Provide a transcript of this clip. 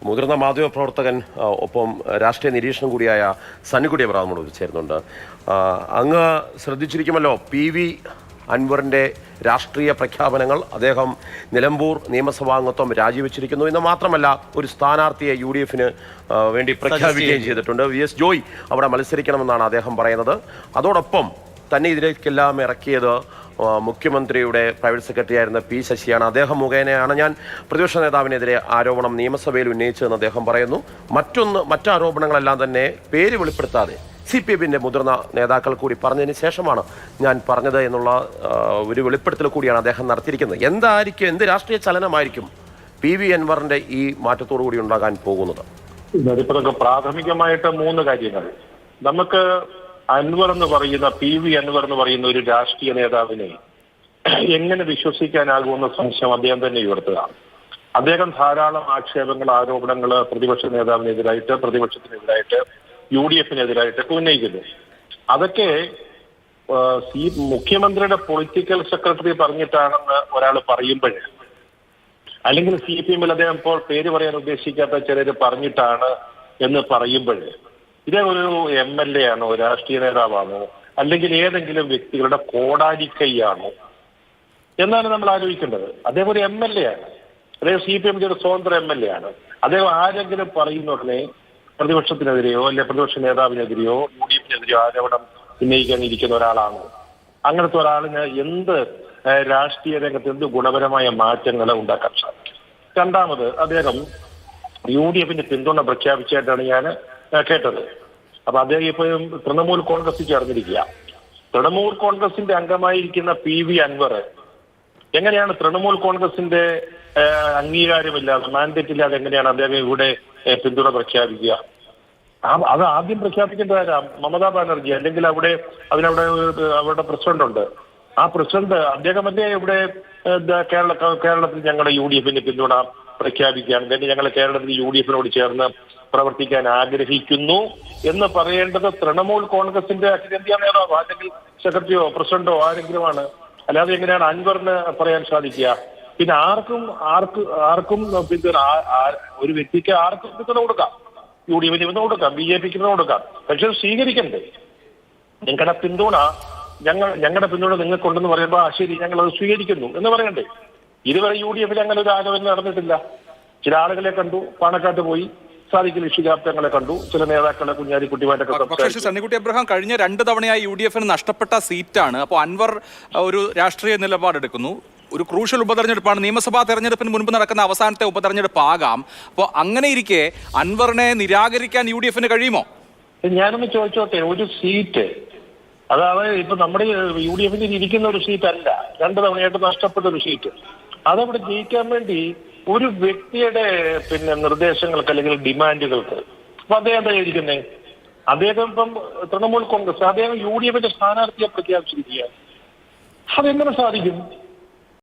മുതിർന്ന മാധ്യമപ്രവർത്തകൻ ഒപ്പം രാഷ്ട്രീയ നിരീക്ഷണം കൂടിയായ സന്നിക്കുട്ടി എബ്രഹാം നമ്മോട് ചേരുന്നുണ്ട്. അങ്ങ് ശ്രദ്ധിച്ചിരിക്കുമല്ലോ PV അൻവറിൻ്റെ രാഷ്ട്രീയ പ്രഖ്യാപനങ്ങൾ. അദ്ദേഹം നിലമ്പൂർ നിയമസഭാംഗത്വം രാജിവെച്ചിരിക്കുന്നു എന്ന് മാത്രമല്ല, ഒരു സ്ഥാനാർത്ഥിയെ UDF-ന് വേണ്ടി പ്രഖ്യാപിക്കുകയും ചെയ്തിട്ടുണ്ട്. VS ജോയ് അവിടെ മത്സരിക്കണമെന്നാണ് അദ്ദേഹം പറയുന്നത്. അതോടൊപ്പം തന്നെ ഇതിലേക്കെല്ലാം ഇറക്കിയത് മുഖ്യമന്ത്രിയുടെ പ്രൈവറ്റ് സെക്രട്ടറി ആയിരുന്ന P ശശിയാണ്. അദ്ദേഹം മുഖേനയാണ് ഞാൻ പ്രതിപക്ഷ നേതാവിനെതിരെ ആരോപണം നിയമസഭയിൽ ഉന്നയിച്ചതെന്ന് അദ്ദേഹം പറയുന്നു. മറ്റാരോപണങ്ങളെല്ലാം തന്നെ പേര് വെളിപ്പെടുത്താതെ CPM-ന്റെ മുതിർന്ന നേതാക്കൾ കൂടി പറഞ്ഞതിന് ശേഷമാണ് ഞാൻ പറഞ്ഞത് എന്നുള്ള ഒരു വെളിപ്പെടുത്തൽ കൂടിയാണ് അദ്ദേഹം നടത്തിയിരിക്കുന്നത്. എന്ത് രാഷ്ട്രീയ ചലനമായിരിക്കും PV അൻവറിന്റെ ഈ മാറ്റത്തോടു കൂടി ഉണ്ടാകാൻ പോകുന്നത്? പ്രാഥമികമായിട്ട് 3 കാര്യങ്ങൾ. നമുക്ക് അൻവർ എന്ന് പറയുന്ന PV അൻവർ എന്ന് പറയുന്ന ഒരു രാഷ്ട്രീയ നേതാവിനെ എങ്ങനെ വിശ്വസിക്കാനാകുമെന്ന സംശയം അദ്ദേഹം തന്നെ ഉയർത്തുക. അദ്ദേഹം ധാരാളം ആക്ഷേപങ്ങൾ, ആരോപണങ്ങൾ പ്രതിപക്ഷ നേതാവിനെതിരായിട്ട്, പ്രതിപക്ഷത്തിനെതിരായിട്ട്, UDF-നെതിരായിട്ടൊക്കെ ഉന്നയിക്കുന്നു. അതൊക്കെ മുഖ്യമന്ത്രിയുടെ പൊളിറ്റിക്കൽ സെക്രട്ടറി പറഞ്ഞിട്ടാണെന്ന് ഒരാൾ പറയുമ്പോഴേ, അല്ലെങ്കിൽ CPM-ൽ അദ്ദേഹം ഇപ്പോൾ പേര് പറയാൻ ഉദ്ദേശിക്കാത്ത ചിലർ പറഞ്ഞിട്ടാണ് എന്ന് പറയുമ്പോഴേ, ഇതേ ഒരു MLA ആണോ, രാഷ്ട്രീയ നേതാവാണോ, അല്ലെങ്കിൽ ഏതെങ്കിലും വ്യക്തികളുടെ കോടാലിക്കൈയാണോ എന്നാണ് നമ്മൾ ആലോചിക്കേണ്ടത്. അദ്ദേഹം ഒരു MLA ആണ്. അദ്ദേഹം CPM-ന്റെ ഒരു സ്വതന്ത്ര MLA ആണ്. അദ്ദേഹം ആരെങ്കിലും പറയുന്ന ഉടനെ പ്രതിപക്ഷത്തിനെതിരെയോ അല്ലെങ്കിൽ പ്രതിപക്ഷ നേതാവിനെതിരെയോ UDF-നെതിരെയോ ആരോപണം ഉന്നയിക്കാൻ ഇരിക്കുന്ന ഒരാളാണ്. അങ്ങനത്തെ ഒരാളിന് എന്ത് രാഷ്ട്രീയ രംഗത്ത് എന്ത് ഗുണപരമായ മാറ്റങ്ങൾ ഉണ്ടാക്കാൻ സാധിക്കും? രണ്ടാമത്, അദ്ദേഹം UDF-ന്റെ പിന്തുണ പ്രഖ്യാപിച്ചായിട്ടാണ് ഞാൻ കേട്ടത്. അപ്പൊ അദ്ദേഹം ഇപ്പോഴും തൃണമൂൽ കോൺഗ്രസിൽ ചേർന്നിരിക്കുക. തൃണമൂൽ കോൺഗ്രസിന്റെ അംഗമായിരിക്കുന്ന PV അൻവർ എങ്ങനെയാണ് തൃണമൂൽ കോൺഗ്രസിന്റെ അംഗീകാരമില്ലാതെ, മാൻഡേറ്റ് ഇല്ലാതെ എങ്ങനെയാണ് അദ്ദേഹം ഇവിടെ പിന്തുണ പ്രഖ്യാപിക്കുക? അത് ആദ്യം പ്രഖ്യാപിക്കേണ്ടതാരാ? മമതാ ബാനർജി, അല്ലെങ്കിൽ അവരുടെ പ്രസിഡന്റ് ഉണ്ട്. ആ പ്രസിഡന്റ് അദ്ദേഹമല്ലേ ഇവിടെ കേരളത്തിൽ ഞങ്ങളുടെ UDF-ന് പിന്തുണ പ്രഖ്യാപിക്കാൻ വേണ്ടി ഞങ്ങൾ കേരളത്തിൽ UDF-നോട് ചേർന്ന് പ്രവർത്തിക്കാൻ ആഗ്രഹിക്കുന്നു എന്ന് പറയേണ്ടത് തൃണമൂൽ കോൺഗ്രസിന്റെ അഖിലേന്ത്യാ നേതാവോ അല്ലെങ്കിൽ സെക്രട്ടറിയോ പ്രസിഡന്റോ ആരെങ്കിലുമാണ്. അല്ലാതെ എങ്ങനെയാണ് അൻവറിന് പറയാൻ സാധിക്കുക? പിന്നെ ആർക്കും പിന്തുണ, ഒരു വ്യക്തിക്ക് ആർക്കും പിന്തുണ കൊടുക്കാം. UDF-ന് പിന്തുണ കൊടുക്കാം, BJP-ക്ക് പിന്തുണ കൊടുക്കാം. പക്ഷെ സ്വീകരിക്കണ്ടേ? ഞങ്ങളുടെ പിന്തുണ നിങ്ങൾക്കുണ്ടെന്ന് പറയുമ്പോൾ ശരി, ഞങ്ങൾ അത് സ്വീകരിക്കുന്നു എന്ന് പറയണ്ടേ? ഇതുവരെ UDF-ൽ അങ്ങനെ ഒരു ആലോചന നടന്നിട്ടില്ല. ചില ആളുകളെ കണ്ടു, പാണക്കാട്ട് പോയി സാദിഖലി ശിഹാബ് കണ്ടു, ചില നേതാക്കളെ കുഞ്ഞാലിക്കുട്ടിയുമായിട്ടൊക്കെ. പക്ഷേ സന്നിക്കുട്ടി എബ്രഹാം, കഴിഞ്ഞ 2 തവണയായി UDF-ന് നഷ്ടപ്പെട്ട സീറ്റാണ്. അപ്പോൾ അൻവർ ഒരു രാഷ്ട്രീയ നിലപാടെടുക്കുന്നു. ഒരു ക്രൂഷ്യൽ ഉപതെരഞ്ഞെടുപ്പാണ്, നിയമസഭാ തെരഞ്ഞെടുപ്പിന് മുൻപ് നടക്കുന്ന അവസാനത്തെ ഉപതെരഞ്ഞെടുപ്പാകാം. അപ്പോൾ അങ്ങനെ ഇരിക്കെ അൻവറിനെ നിരാകരിക്കാൻ UDF-ന് കഴിയുമോ? ഞാനൊന്ന് ചോദിച്ചോട്ടെ, ഒരു സീറ്റ്, അതായത് ഇപ്പൊ നമ്മുടെ UDF-ന് ഇരിക്കുന്ന ഒരു സീറ്റ് അല്ല, 2 തവണയായിട്ട് നഷ്ടപ്പെട്ട ഒരു സീറ്റ്. അതവിടെ ജയിക്കാൻ വേണ്ടി ഒരു വ്യക്തിയുടെ നിർദ്ദേശങ്ങൾക്ക് അല്ലെങ്കിൽ ഡിമാൻഡുകൾക്ക് അപ്പൊ അദ്ദേഹം എന്താ ഇരിക്കുന്നേ? അദ്ദേഹം ഇപ്പം തൃണമൂൽ കോൺഗ്രസ്, അദ്ദേഹം UDF-ന്റെ സ്ഥാനാർത്ഥിയെ പ്രഖ്യാപിച്ചിരിക്കുക. അതെങ്ങനെ സാധിക്കും?